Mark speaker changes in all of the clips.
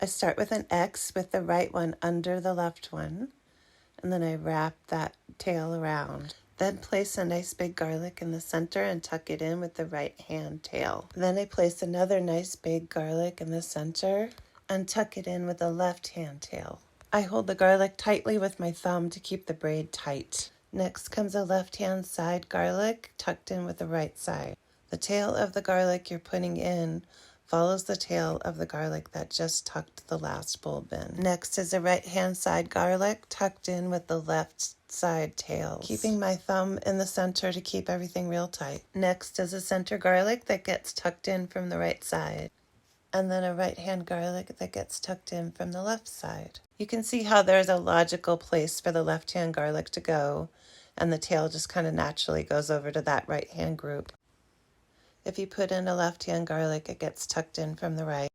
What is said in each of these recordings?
Speaker 1: I start with an X with the right one under the left one, and then I wrap that tail around. Then place a nice big garlic in the center and tuck it in with the right hand tail. Then I place another nice big garlic in the center and tuck it in with the left hand tail. I hold the garlic tightly with my thumb to keep the braid tight. Next comes a left hand side garlic tucked in with the right side. The tail of the garlic you're putting in follows the tail of the garlic that just tucked the last bulb in. Next is a right hand side garlic tucked in with the left side tails, keeping my thumb in the center to keep everything real tight. Next is a center garlic that gets tucked in from the right side, and then a right hand garlic that gets tucked in from the left side. You can see how there's a logical place for the left hand garlic to go, and the tail just kind of naturally goes over to that right hand group. If you put in a left hand garlic, it gets tucked in from the right.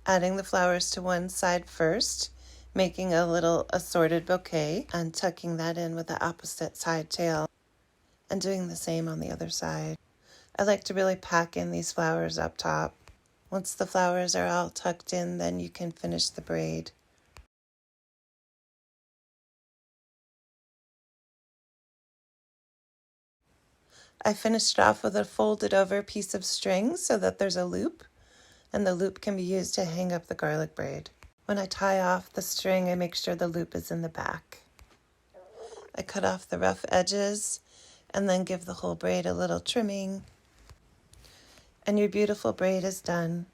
Speaker 1: Adding the flowers to one side first, making a little assorted bouquet, and tucking that in with the opposite side tail, and doing the same on the other side. I like to really pack in these flowers up top. Once the flowers are all tucked in, then you can finish the braid. I finished it off with a folded over piece of string so that there's a loop, and the loop can be used to hang up the garlic braid. When I tie off the string, I make sure the loop is in the back. I cut off the rough edges and then give the whole braid a little trimming, and your beautiful braid is done.